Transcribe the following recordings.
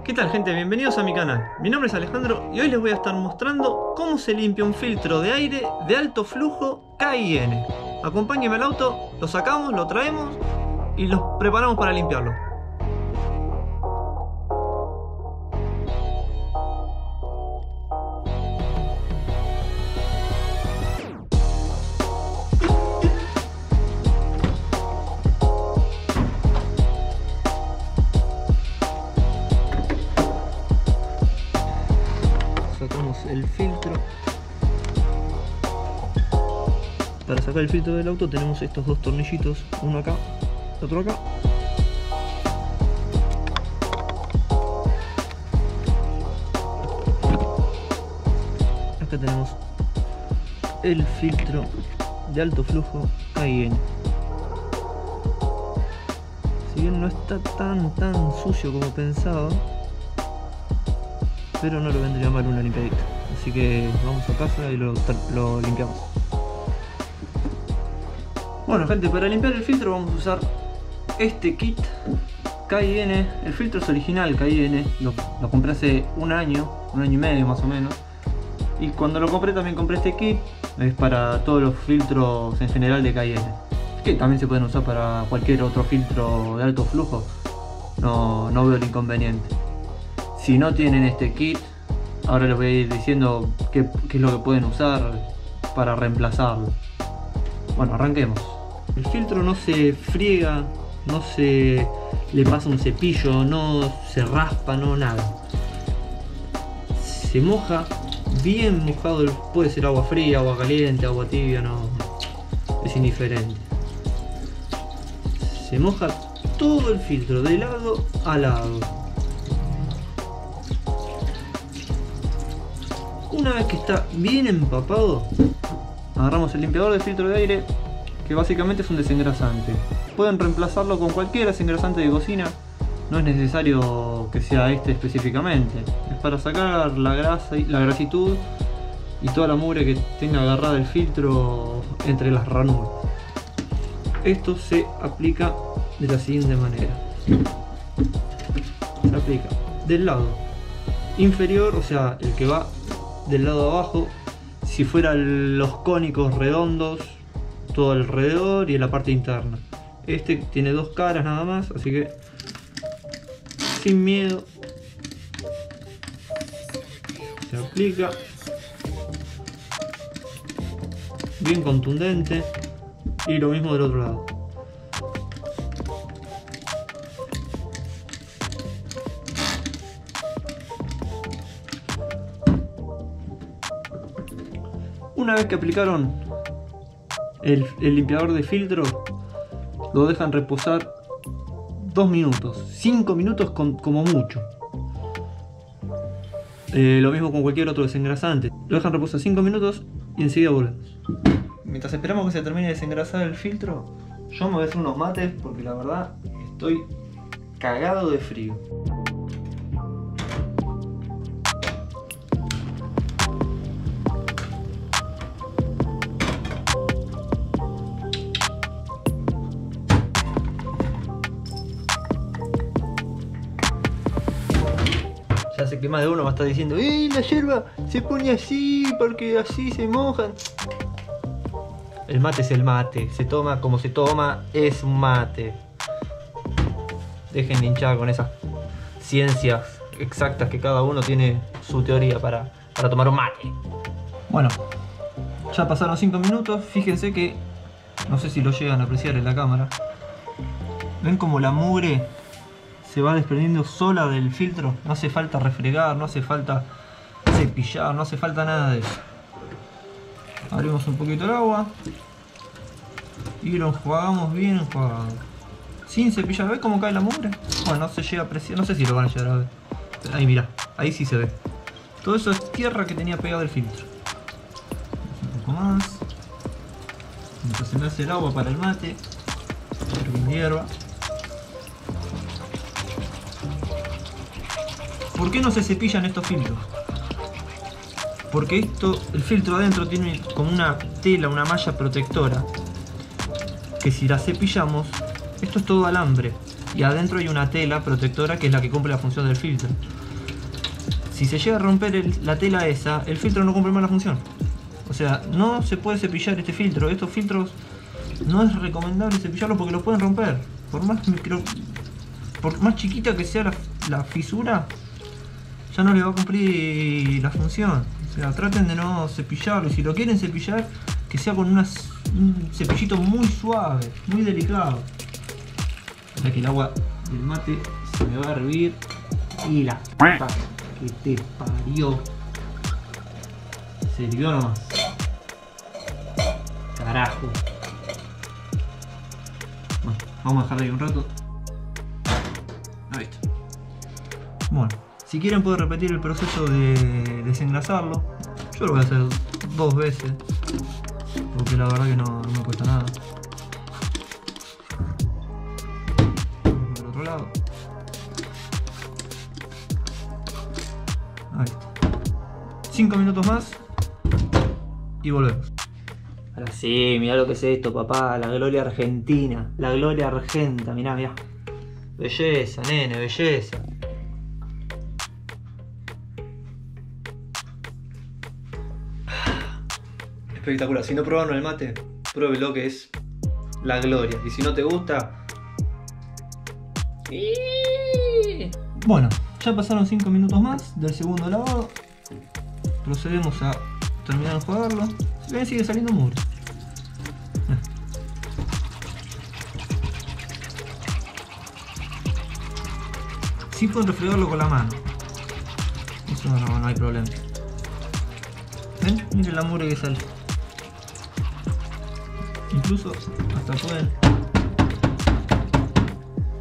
¿Qué tal, gente? Bienvenidos a mi canal. Mi nombre es Alejandro y hoy les voy a estar mostrando cómo se limpia un filtro de aire de alto flujo K&N. Acompáñenme al auto, lo sacamos, lo traemos y lo preparamos para limpiarlo. Sacamos el filtro. Para sacar el filtro del auto tenemos estos dos tornillitos, uno acá, otro acá. Acá tenemos el filtro de alto flujo K&N. Si bien no está tan sucio como pensaba, pero no lo vendría mal una limpiadita. Así que vamos a casa y lo limpiamos. Bueno, gente, para limpiar el filtro vamos a usar este kit K&N. El filtro es original K&N, lo compré hace un año y medio más o menos. Y cuando lo compré también compré este kit. Es para todos los filtros en general de K&N, que también se pueden usar para cualquier otro filtro de alto flujo. No veo el inconveniente. Si no tienen este kit, ahora les voy a ir diciendo qué es lo que pueden usar para reemplazarlo. Bueno, arranquemos. El filtro no se friega, no se le pasa un cepillo, no se raspa, no nada. Se moja, bien mojado, puede ser agua fría, agua caliente, agua tibia, no, es indiferente. Se moja todo el filtro de lado a lado. Una vez que está bien empapado, agarramos el limpiador de filtro de aire, que básicamente es un desengrasante. Pueden reemplazarlo con cualquier desengrasante de cocina, no es necesario que sea este específicamente. Es para sacar la grasa, la grasitud y toda la mugre que tenga agarrada el filtro entre las ranuras. Esto se aplica de la siguiente manera. Se aplica del lado inferior, o sea, el que va del lado abajo. Si fueran los cónicos redondos, todo alrededor y en la parte interna. Este tiene dos caras nada más, así que sin miedo se aplica, bien contundente, y lo mismo del otro lado. Una vez que aplicaron el limpiador de filtro, lo dejan reposar 2 minutos, 5 minutos como mucho. Lo mismo con cualquier otro desengrasante. Lo dejan reposar 5 minutos y enseguida volvemos. Mientras esperamos que se termine de desengrasar el filtro, yo me voy a hacer unos mates porque la verdad estoy cagado de frío. Ya sé que más de uno va a estar diciendo: la yerba se pone así porque así se mojan. El mate es el mate, se toma como se toma, es un mate. Dejen de hinchar con esas ciencias exactas que cada uno tiene su teoría para tomar un mate. Bueno, ya pasaron 5 minutos, fíjense que, no sé si lo llegan a apreciar en la cámara, ven como la mugre se va desprendiendo sola del filtro. No hace falta refregar, no hace falta cepillar, no hace falta nada de eso. Abrimos un poquito el agua y lo enjuagamos bien enjuagado, sin cepillar. ¿Ves cómo cae la mugre? Bueno, no se llega a apreciar, no sé si lo van a llegar a ver. Ahí mira, ahí sí se ve. Todo eso es tierra que tenía pegado el filtro. Un poco más. Mientras se me hace el agua para el mate, con hierba. ¿Por qué no se cepillan estos filtros? Porque el filtro adentro tiene como una tela, una malla protectora, que si la cepillamos, esto es todo alambre, y adentro hay una tela protectora que es la que cumple la función del filtro. Si se llega a romper la tela esa, el filtro no cumple más la función. O sea, no se puede cepillar este filtro. Estos filtros no es recomendable cepillarlos porque los pueden romper. Por más chiquita que sea la fisura, ya no le va a cumplir la función. O sea, traten de no cepillarlo. Y si lo quieren cepillar, que sea con un cepillito muy suave, muy delicado. O sea que el agua del mate se me va a hervir. Y la puta que te parió. Se hirvió nomás. Carajo. Bueno, vamos a dejarlo ahí un rato. Ahí está. Bueno, si quieren puedo repetir el proceso de desengrasarlo. Yo lo voy a hacer 2 veces. Porque la verdad que no me cuesta nada. Vamos al otro lado. Ahí está. 5 minutos más. Y volvemos. Ahora sí, mirá lo que es esto, papá. La gloria argentina. La gloria argenta, mirá, mirá. Belleza, nene, belleza. Espectacular. Si no probaron el mate, pruébelo, que es la gloria. Y si no te gusta... Bueno, ya pasaron 5 minutos más del segundo lavado. Procedemos a terminar de enjuagarlo. Si ven, sigue saliendo mugre. Sí pueden refregarlo con la mano. Eso no hay problema. ¿Ven? Miren la mugre que sale. Incluso hasta pueden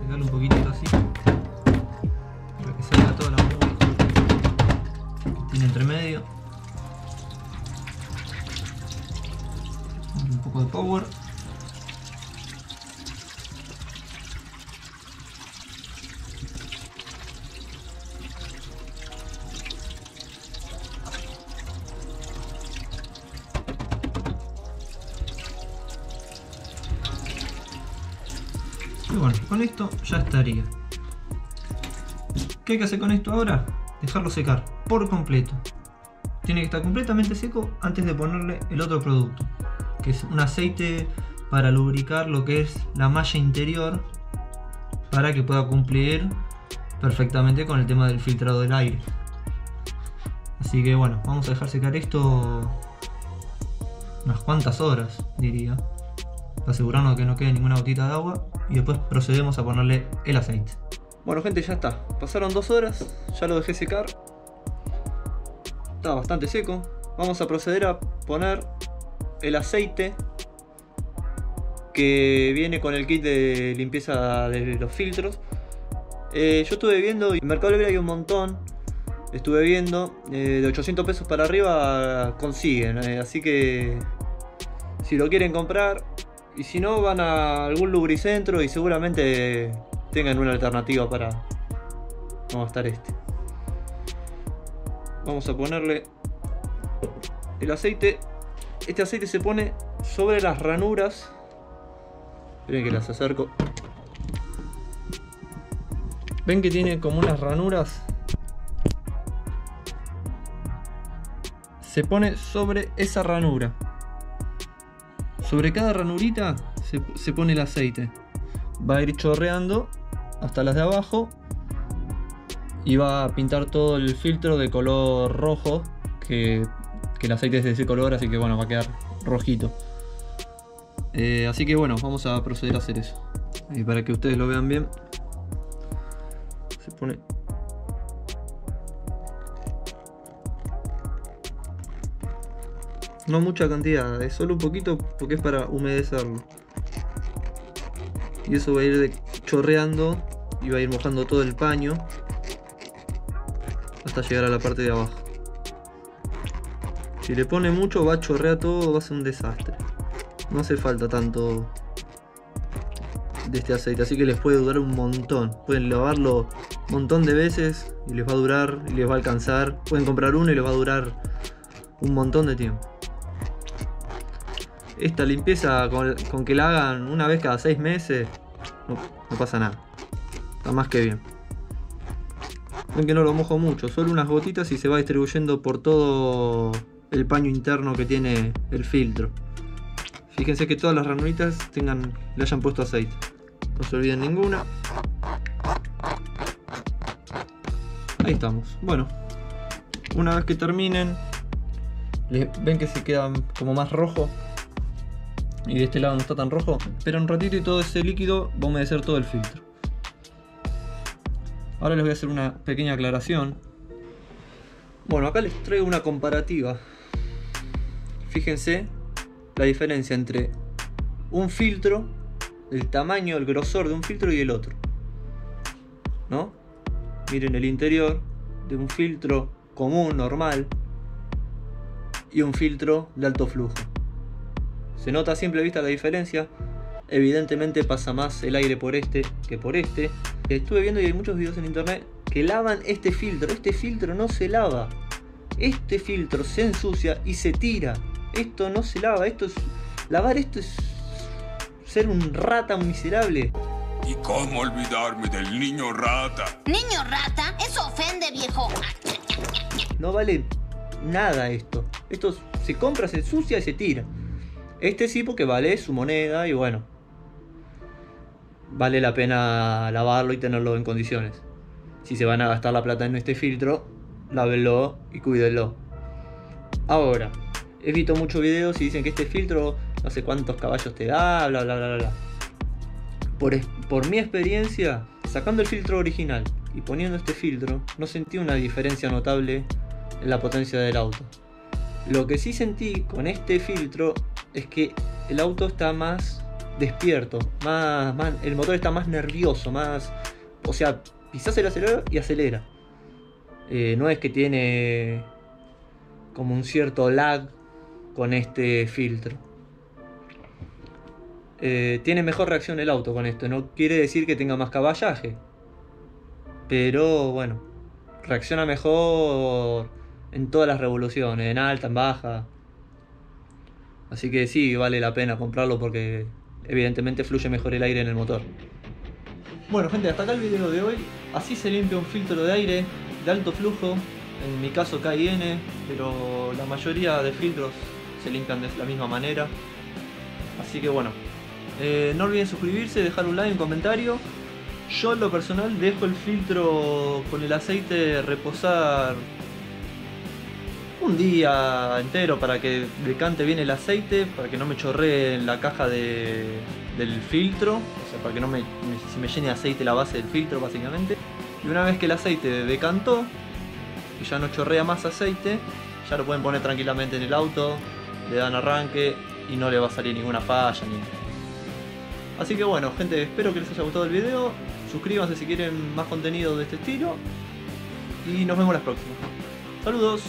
pegarle un poquitito así para que salga toda la mugre que tiene entre medio. Un poco de power. Y bueno, con esto ya estaría. ¿Qué hay que hacer con esto ahora? Dejarlo secar por completo. Tiene que estar completamente seco antes de ponerle el otro producto, que es un aceite para lubricar lo que es la malla interior, para que pueda cumplir perfectamente con el tema del filtrado del aire. Así que bueno, vamos a dejar secar esto unas cuantas horas, diría, para asegurarnos de que no quede ninguna gotita de agua, y después procedemos a ponerle el aceite. Bueno gente, ya está, pasaron 2 horas, ya lo dejé secar, está bastante seco. Vamos a proceder a poner el aceite que viene con el kit de limpieza de los filtros. Yo estuve viendo, y en Mercado Libre hay un montón. Estuve viendo, de 800 pesos para arriba consiguen, así que si lo quieren comprar, y si no van a algún lubricentro y seguramente tengan una alternativa para no gastar este. Vamos a ponerle el aceite. Este aceite se pone sobre las ranuras. Miren que las acerco. ¿Ven que tiene como unas ranuras? Se pone sobre esa ranura. Sobre cada ranurita se pone el aceite. Va a ir chorreando hasta las de abajo y va a pintar todo el filtro de color rojo, que el aceite es de ese color, así que bueno, va a quedar rojito. Así que bueno, vamos a proceder a hacer eso. Y para que ustedes lo vean bien, se pone... No mucha cantidad, es solo un poquito porque es para humedecerlo. Y eso va a ir chorreando y va a ir mojando todo el paño hasta llegar a la parte de abajo. Si le pone mucho va a chorrear todo, va a ser un desastre. No hace falta tanto de este aceite, así que les puede durar un montón. Pueden lavarlo un montón de veces y les va a durar y les va a alcanzar. Pueden comprar uno y les va a durar un montón de tiempo. Esta limpieza con que la hagan una vez cada 6 meses no pasa nada. Está más que bien. Ven que no lo mojo mucho, solo unas gotitas y se va distribuyendo por todo el paño interno que tiene el filtro. Fíjense que todas las ranulitas le hayan puesto aceite. No se olviden ninguna. Ahí estamos. Bueno, una vez que terminen, ven que se queda como más rojo. Y de este lado no está tan rojo. Espera un ratito y todo ese líquido va a humedecer todo el filtro. Ahora les voy a hacer una pequeña aclaración. Bueno, acá les traigo una comparativa. Fíjense la diferencia entre un filtro, el tamaño, el grosor de un filtro y el otro, ¿no? Miren el interior de un filtro común, normal, y un filtro de alto flujo. Se nota a simple vista la diferencia. Evidentemente pasa más el aire por este que por este. Estuve viendo y hay muchos videos en internet que lavan este filtro. Este filtro no se lava. Este filtro se ensucia y se tira. Esto no se lava. Lavar esto es ser un rata, un miserable. ¿Y cómo olvidarme del niño rata? ¿Niño rata? Eso ofende, viejo. No vale nada esto. Esto se compra, se ensucia y se tira. Este sí, porque vale su moneda y bueno, vale la pena lavarlo y tenerlo en condiciones. Si se van a gastar la plata en este filtro, lávenlo y cuídenlo. Ahora, he visto muchos videos y dicen que este filtro no sé cuántos caballos te da, bla bla bla bla. Por mi experiencia, sacando el filtro original y poniendo este filtro, no sentí una diferencia notable en la potencia del auto. Lo que sí sentí con este filtro es que el auto está más despierto, el motor está más nervioso, o sea, pisás el acelerador y acelera. No es que tiene como un cierto lag con este filtro. Tiene mejor reacción el auto con esto, no quiere decir que tenga más caballaje, pero bueno, reacciona mejor en todas las revoluciones, en alta, en baja. Así que sí, vale la pena comprarlo porque evidentemente fluye mejor el aire en el motor. Bueno gente, hasta acá el video de hoy. Así se limpia un filtro de aire de alto flujo. En mi caso KN, pero la mayoría de filtros se limpian de la misma manera. Así que bueno, no olviden suscribirse, dejar un like, un comentario. Yo en lo personal dejo el filtro con el aceite reposar un día entero para que decante bien el aceite, para que no me chorree en la caja del filtro, o sea, para que no se me llene de aceite la base del filtro básicamente. Y una vez que el aceite decantó y ya no chorrea más aceite, ya lo pueden poner tranquilamente en el auto, le dan arranque y no le va a salir ninguna falla ni nada. Así que bueno gente, espero que les haya gustado el video, suscríbanse si quieren más contenido de este estilo y nos vemos la próxima. Saludos.